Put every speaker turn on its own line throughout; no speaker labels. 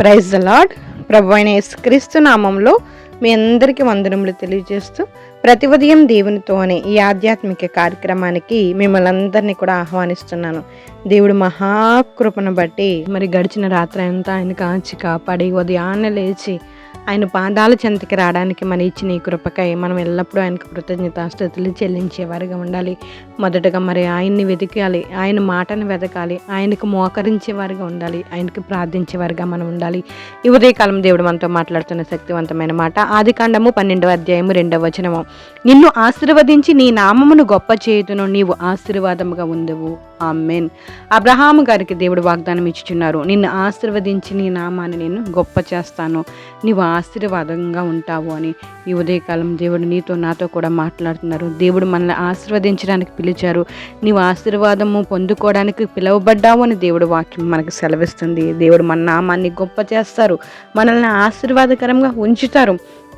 Praise the lord. ప్రభు అయిన యేసుక్రీస్తు నామంలో మీ అందరికీ వందనములు తెలియజేస్తూ ప్రతి ఉదయం దేవునితో అనే ఈ ఆధ్యాత్మిక కార్యక్రమానికి మిమ్మల్ని అందరినీ కూడా ఆహ్వానిస్తున్నాను. దేవుడు మహాకృపను బట్టి మరి గడిచిన రాత్రి అంతా ఆయన కాచి కాపాడి ఉదయాన్నే లేచి ఆయన పాదాల చెంతకి రావడానికి మన ఇచ్చిన ఈ కృపకై మనం ఎల్లప్పుడూ ఆయనకు కృతజ్ఞతాస్తుతులు చెల్లించేవారుగా ఉండాలి. మొదటగా మరి ఆయన్ని వెతకాలి, ఆయన మాటను వెతకాలి, ఆయనకు మోకరించేవారుగా ఉండాలి, ఆయనకు ప్రార్థించేవారుగా మనం ఉండాలి. ఈ ఉదయకాలం దేవుడు మనతో మాట్లాడుతున్న శక్తివంతమైన మాట ఆదికాండము 12వ అధ్యాయము 2వ వచనము. నిన్ను ఆశీర్వదించి నీ నామమును గొప్ప చేయుదును, నీవు ఆశీర్వాదముగా ఉండవు. ఆమేన్. అబ్రహాము గారికి దేవుడు వాగ్దానం ఇచ్చుచున్నారు. నిన్ను ఆశీర్వదించి నీ నామాన్ని నేను గొప్ప చేస్తాను, నీవు ఆశీర్వాదంగా ఉంటావు అని. ఈ ఉదయకాలం దేవుడు నీతో నాతో కూడా మాట్లాడుతున్నారు. దేవుడు మనల్ని ఆశీర్వదించడానికి పిలిచారు. నీవు ఆశీర్వాదము పొందుకోవడానికి పిలువబడ్డావు అని దేవుడు వాక్యం మనకు సెలవిస్తుంది. దేవుడు మన నామాన్ని గొప్ప చేస్తారు, మనల్ని ఆశీర్వాదకరంగా ఉంచుతారు.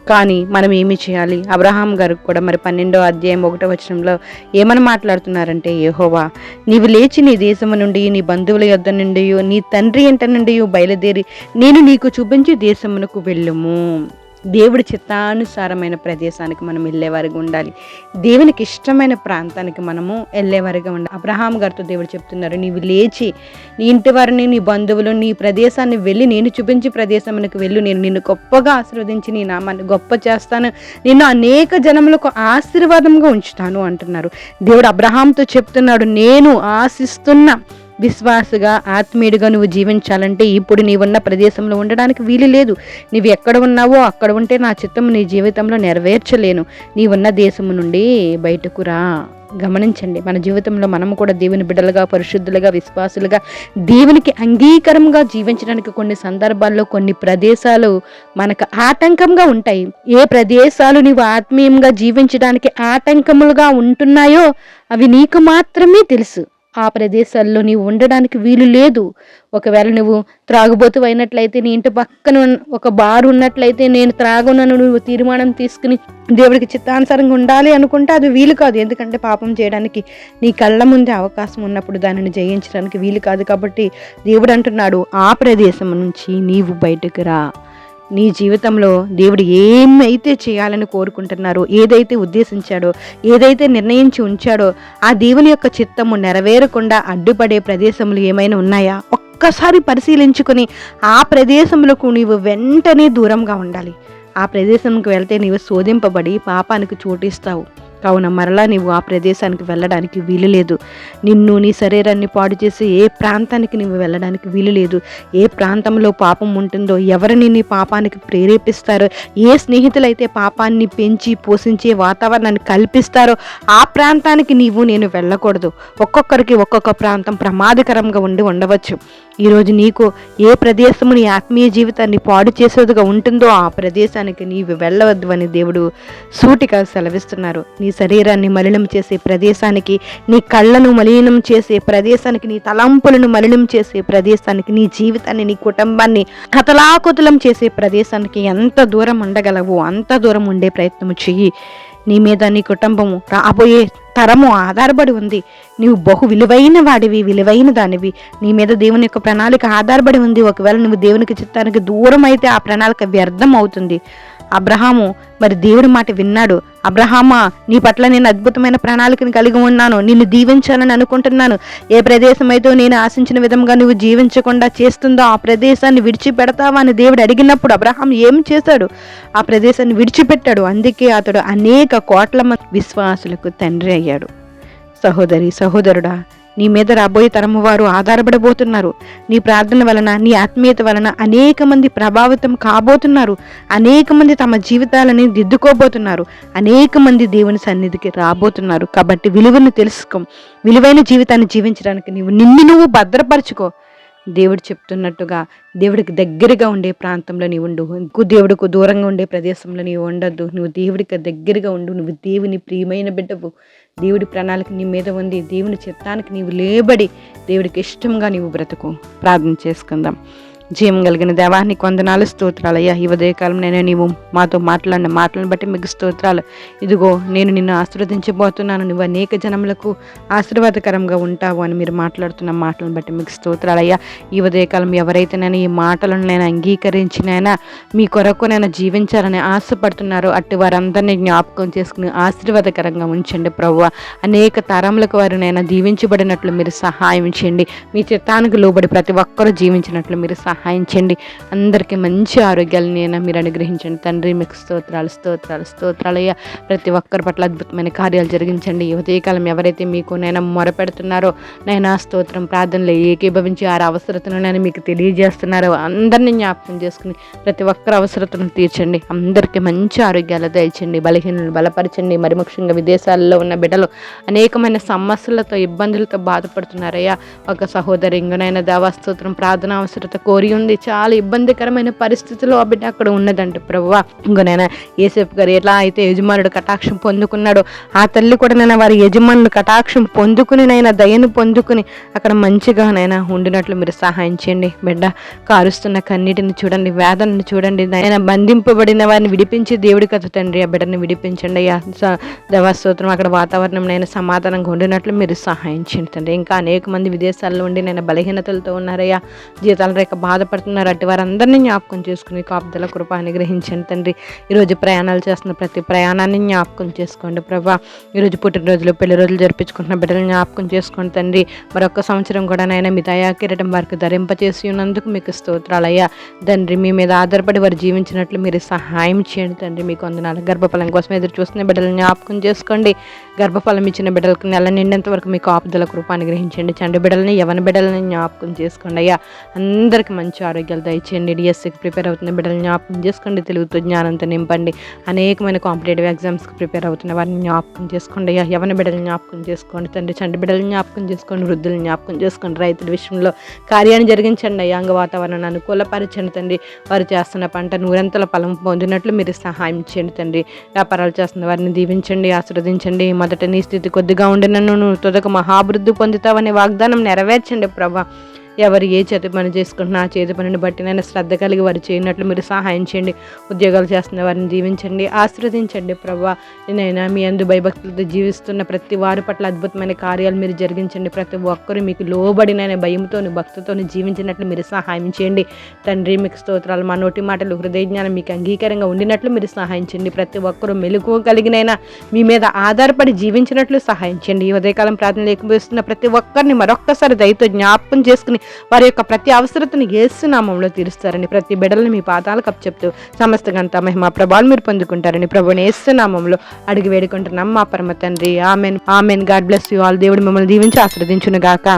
కానీ మనం ఏమి చేయాలి? అబ్రహాం గారికి కూడా మరి 12వ అధ్యాయం 1వ వచనంలో ఏమని మాట్లాడుతున్నారంటే, యెహోవా నీవు లేచి నీ దేశము నుండి, నీ బంధువుల యొద్ద నుండి, నీ తండ్రి ఇంట నుండి బయలుదేరి నేను నీకు చూపించి దేశమునకు వెళ్ళుము. దేవుడి చిత్తానుసారమైన ప్రదేశానికి మనం వెళ్ళేవారిగా ఉండాలి. దేవునికి ఇష్టమైన ప్రాంతానికి మనము వెళ్ళేవారిగా ఉండాలి. అబ్రహాం గారితో దేవుడు చెప్తున్నారు, నీవు లేచి నీ ఇంటి వారిని, నీ బంధువులు, నీ ప్రదేశాన్ని వెళ్ళి నేను చూపించి ప్రదేశమునకు వెళ్ళు, నేను నిన్ను గొప్పగా ఆశీర్వదించి నీ నామాన్ని గొప్ప చేస్తాను, నిన్ను అనేక జనములకు ఆశీర్వాదంగా ఉంచుతాను అంటున్నారు. దేవుడు అబ్రహాంతో చెప్తున్నాడు, నేను ఆశిస్తున్న విశ్వాసగా ఆత్మీయుడిగా నువ్వు జీవించాలంటే ఇప్పుడు నీవున్న ప్రదేశంలో ఉండడానికి వీలు లేదు. నీవు ఎక్కడ ఉన్నావో అక్కడ ఉంటే నా చిత్తము నీ జీవితంలో నెరవేర్చలేను. నీవున్న దేశము నుండి బయటకు రా. గమనించండి, మన జీవితంలో మనము కూడా దేవుని బిడ్డలుగా, పరిశుద్ధులుగా, విశ్వాసులుగా, దేవునికి అంగీకారంగా జీవించడానికి కొన్ని సందర్భాల్లో కొన్ని ప్రదేశాలు మనకు ఆటంకంగా ఉంటాయి. ఏ ప్రదేశాలు నీవు ఆత్మీయంగా జీవించడానికి ఆటంకములుగా ఉంటున్నాయో అవి నీకు మాత్రమే తెలుసు. ఆ ప్రదేశాల్లో నీవు ఉండడానికి వీలు లేదు. ఒకవేళ నువ్వు త్రాగుబోతు అయినట్లయితే, నీ ఇంటి పక్కన ఒక బారు ఉన్నట్లయితే, నేను త్రాగునను నువ్వు తీర్మానం తీసుకుని దేవుడికి చిత్తానుసారంగా ఉండాలి అనుకుంటే అది వీలు కాదు. ఎందుకంటే పాపం చేయడానికి నీ కళ్ళ ముందే అవకాశం ఉన్నప్పుడు దానిని జయించడానికి వీలు కాదు. కాబట్టి దేవుడు అంటున్నాడు, ఆ ప్రదేశం నుంచి నీవు బయటకు రా. నీ జీవితంలో దేవుడు ఏమైతే చేయాలని కోరుకుంటున్నారో, ఏదైతే ఉద్దేశించాడో, ఏదైతే నిర్ణయించి ఉంచాడో ఆ దేవుని యొక్క చిత్తము నెరవేరకుండా అడ్డుపడే ప్రదేశములు ఏమైనా ఉన్నాయా? ఒక్కసారి పరిశీలించుకొని ఆ ప్రదేశములకు నీవు వెంటనే దూరంగా ఉండాలి. ఆ ప్రదేశంకి వెళ్తే నీవు శోధింపబడి పాపానికి చోటిస్తావు. కావున మరలా నీవు ఆ ప్రదేశానికి వెళ్ళడానికి వీలు లేదు. నిన్ను, నీ శరీరాన్ని పాడు చేసి ఏ ప్రాంతానికి నీవు వెళ్ళడానికి వీలు లేదు. ఏ ప్రాంతంలో పాపం ఉంటుందో, ఎవరిని నీ పాపానికి ప్రేరేపిస్తారో, ఏ స్నేహితులైతే పాపాన్ని పెంచి పోషించే వాతావరణాన్ని కల్పిస్తారో ఆ ప్రాంతానికి నేను వెళ్ళకూడదు. ఒక్కొక్కరికి ఒక్కొక్క ప్రాంతం ప్రమాదకరంగా ఉండవచ్చు. ఈరోజు నీకు ఏ ప్రదేశము నీ ఆత్మీయ జీవితాన్ని పాడు చేసేదిగా ఉంటుందో ఆ ప్రదేశానికి నీవు వెళ్ళవద్దు అని దేవుడు సూటిగా సెలవిస్తున్నారు. నీ శరీరాన్ని మలినం చేసే ప్రదేశానికి, నీ కళ్ళను మలినం చేసే ప్రదేశానికి, నీ తలంపులను మలినం చేసే ప్రదేశానికి, నీ జీవితాన్ని, నీ కుటుంబాన్ని కతలాకుతలం చేసే ప్రదేశానికి ఎంత దూరం ఉండగలవో అంత దూరం ఉండే ప్రయత్నం చెయ్యి. నీ మీద, నీ కుటుంబము, రాబోయే తరము ఆధారపడి ఉంది. నీవు బహు విలువైన వాడివి, విలువైన దానివి. నీ మీద దేవుని యొక్క ప్రణాళిక ఆధారపడి ఉంది. ఒకవేళ నువ్వు దేవునికి చిత్తానికి దూరం అయితే ఆ ప్రణాళిక వ్యర్థం అవుతుంది. అబ్రహాము మరి దేవుడి మాట విన్నాడు. అబ్రహామా, నీ పట్ల నేను అద్భుతమైన ప్రణాళికను కలిగి ఉన్నాను, నిన్ను దీవించాలని అనుకుంటున్నాను. ఏ ప్రదేశం అయితే నేను ఆశించిన విధంగా నువ్వు జీవించకుండా చేస్తుందో ఆ ప్రదేశాన్ని విడిచిపెడతావా అని దేవుడు అడిగినప్పుడు అబ్రహాం ఏం చేశాడు? ఆ ప్రదేశాన్ని విడిచిపెట్టాడు. అందుకే అతడు అనేక కోట్ల మంది విశ్వాసులకు తండ్రి అయ్యాడు. సహోదరి, సహోదరుడా, నీ మీద రాబోయే తరము వారు ఆధారపడబోతున్నారు. నీ ప్రార్థన వలన, నీ ఆత్మీయత వలన అనేక మంది ప్రభావితం కాబోతున్నారు. అనేక మంది తమ జీవితాలని దిద్దుకోబోతున్నారు. అనేక మంది దేవుని సన్నిధికి రాబోతున్నారు. కాబట్టి విలువను తెలుసుకో. విలువైన జీవితాన్ని జీవించడానికి నిన్ను భద్రపరచుకో. దేవుడు చెప్తున్నట్టుగా దేవుడికి దగ్గరగా ఉండే ప్రాంతంలో నీవు ఉండు. దేవుడికి దూరంగా ఉండే ప్రదేశంలో నీవు ఉండొద్దు. నువ్వు దేవుడికి దగ్గరగా ఉండు. నువ్వు దేవుని ప్రియమైన బిడ్డవు. దేవుడి ప్రణాళిక నీ మీద ఉంది. దేవుని చిత్తానికి నీవు లేబడి దేవుడికి ఇష్టంగా నీవు బ్రతుకు. ప్రార్థన చేసుకుందాం. జీవం కలిగిన దేవా నీకు వందనాలు, స్తోత్రాలయ్యా. ఈ ఉదయకాలం నేను నీవు మాతో మాట్లాడిన మాటలను బట్టి మీకు స్తోత్రాలు. ఇదిగో నేను నిన్ను ఆశీర్వదించబోతున్నాను, నువ్వు అనేక జనములకు ఆశీర్వాదకరంగా ఉంటావు అని మీరు మాట్లాడుతున్న మాటలను బట్టి మీకు స్తోత్రాలయ్యా. ఈ ఉదయకాలం ఎవరైతే నేను ఈ మాటలను నేను అంగీకరించినైనా మీ కొరకు నేను జీవించాలని ఆశపడుతున్నారో అట్టి వారందరినీ జ్ఞాపకం చేసుకుని ఆశీర్వాదకరంగా ఉంచండి ప్రభువా. అనేక తరములకు వారు నేను దీవించబడినట్లు మీరు సహాయం చేయండి. మీ చిత్తానికి లోబడి ప్రతి ఒక్కరూ జీవించినట్లు మీరు సహాయం చేయండి. అందరికీ మంచి ఆరోగ్యాలు నేను మీరు అనుగ్రహించండి తండ్రి. మీకు స్తోత్రాలు స్తోత్రాలు స్తోత్రాలయ్యా. ప్రతి ఒక్కరి పట్ల అద్భుతమైన కార్యాలు జరిగించండి. ఈ ఉదయకాలం ఎవరైతే మీకు నేను మొరపెడుతున్నారో నైనా స్తోత్రం ప్రార్థనలు ఏకీభవించి ఆ అవసరతను నేను మీకు తెలియజేస్తున్నారో అందరినీ జ్ఞాపకం చేసుకుని ప్రతి ఒక్కరి అవసరతను తీర్చండి. అందరికీ మంచి ఆరోగ్యాలు దయచండి. బలహీనలు బలపరచండి. మరి ముఖ్యంగా విదేశాల్లో ఉన్న బిడ్డలు అనేకమైన సమస్యలతో ఇబ్బందులతో బాధపడుతున్నారయ్యా. ఒక సహోదరి ఇంకనైనా దేవాస్తోత్రం ప్రార్థన అవసరత కోరి ఉంది. చాలా ఇబ్బందికరమైన పరిస్థితిలో ఆ బిడ్డ అక్కడ ఉన్నదంటే ప్రభువా. ఇంకనైనా యేసేపు గారు ఎలా అయితే యజమానుడు కటాక్షం పొందుకున్నాడో ఆ తల్లి కూడా నైనా వారి యజమానులు కటాక్షం పొందుకుని నైనా దయను పొందుకుని అక్కడ మంచిగా నైనా ఉండినట్లు మీరు సహాయం చేయండి. బిడ్డ కారుస్తున్న కన్నీటిని చూడండి, వేదనను చూడండి. ఆయన బంధింపబడిన వారిని విడిపించి దేవుడి కథ తండ్రి ఆ బిడ్డని విడిపించండి అయ్యా. దేవాస్తోత్రం అక్కడ వాతావరణం నైనా సమాధానంగా ఉండినట్లు మీరు సహాయం చేయండి తండ్రి. ఇంకా అనేక మంది విదేశాల్లో ఉండి నేను బలహీనతలతో ఉన్నారయ్యా, జీతాల రేఖ బాధపడుతున్నారు. అటు వారందరినీ జ్ఞాపకం చేసుకుని కాపుదల కృప అనుగ్రహించండి తండ్రి. ఈరోజు ప్రయాణాలు చేస్తున్న ప్రతి ప్రయాణాన్ని జ్ఞాపకం చేసుకోండి ప్రభా. ఈరోజు పుట్టినరోజులు పెళ్లి రోజులు జరిపించుకుంటున్న బిడ్డలను జ్ఞాపకం చేసుకోండి తండ్రి. మరొక సంవత్సరం కూడా నైనా మీ దయా కిరీటం వారికి ధరింపచేసి ఉన్నందుకు మీకు స్తోత్రాలయ్యా తండ్రి. మీ మీద ఆధారపడి వారు జీవించినట్లు మీరు సహాయం చేయండి తండ్రి. మీకు వందనాలు. గర్భఫలం కోసం ఎదురు చూస్తున్న బిడ్డలను జ్ఞాపకం చేసుకోండి. గర్భఫలం ఇచ్చిన బిడ్డలకు నెల నిండేంత వరకు మీకు ఆపుదల కృప అనుగ్రహించండి. చండి బిడ్డలని యవన బిడ్డలని జ్ఞాపకం చేసుకోండి అయ్యా. అందరికీ మంచి ఆరోగ్యాలు దయచేయండి. డిఎస్సికి ప్రిపేర్ అవుతున్న బిడ్డలను జ్ఞాపకం చేసుకోండి. తెలుగుతో జ్ఞానంతో నింపండి. అనేకమైన కాంపిటేటివ్ ఎగ్జామ్స్కి ప్రిపేర్ అవుతున్న వారిని జ్ఞాపకం చేసుకోండి అయ్యా. యవన బిడ్డలను జ్ఞాపకం చేసుకోండి తండ్రి. చండి బిడ్డలను జ్ఞాపకం చేసుకోండి. వృద్ధులను జ్ఞాపకం చేసుకోండి. రైతుల విషయంలో కార్యాన్ని జరిగించండి అయ్యా. అంగ వాతావరణాన్ని అనుకూలపరచండి తండ్రి. వారు చేస్తున్న పంట నూరంతల ఫలం పొందినట్లు మీరు సహాయం చేయండి తండ్రి. వ్యాపారాలు చేస్తున్న వారిని దీవించండి, ఆశీర్వదించండి. మొదట నీ స్థితి కొద్దిగా ఉండినను తుదకు మహాభివృద్ధి పొందుతావనే వాగ్దానం నెరవేర్చండి ప్రభా. ఎవరు ఏ చేతి పని చేసుకుంటున్నా ఆ చేతి పనిని బట్టి నేను శ్రద్ధ కలిగి వారు చేయనట్లు మీరు సహాయం చేయండి. ఉద్యోగాలు చేస్తున్న వారిని దీవించండి, ఆశీర్వదించండి ప్రభా. నేనైనా మీ అందు భయభక్తులతో జీవిస్తున్న ప్రతి వారి పట్ల అద్భుతమైన కార్యాలు మీరు జరిగించండి. ప్రతి ఒక్కరు మీకు లోబడినైనా భయంతోని భక్తితోని జీవించినట్లు మీరు సహాయం చేయండి తండ్రి. మీకు స్తోత్రాలు. మా నోటి మాటలు హృదయ జ్ఞానం మీకు అంగీకారంగా ఉండినట్లు మీరు సహాయం చేయండి. ప్రతి ఒక్కరూ మెలకువ కలిగినైనా మీ మీద ఆధారపడి జీవించినట్లు సహాయం చేయండి. ఈ ఉదయకాలం ప్రార్థన లేకపోతున్న ప్రతి ఒక్కరిని మరొక్కసారి దయతో జ్ఞాపకం చేసుకుని వారి యొక్క ప్రతి అవసరతను యేసు నామములో తీరుస్తారని ప్రతి బిడ్డలను మీ పాదాలకు అప్పచెప్తూ సమస్త గంత మహిమ ప్రభావాలు మీరు పొందుకుంటారని ప్రభువుని యేసు నామములో అడిగి వేడుకుంటున్నాం మా పరమ తండ్రి. Amen amen. God bless you all. దేవుడు మిమ్మల్ని దీవించి ఆశీర్వదించును గాక.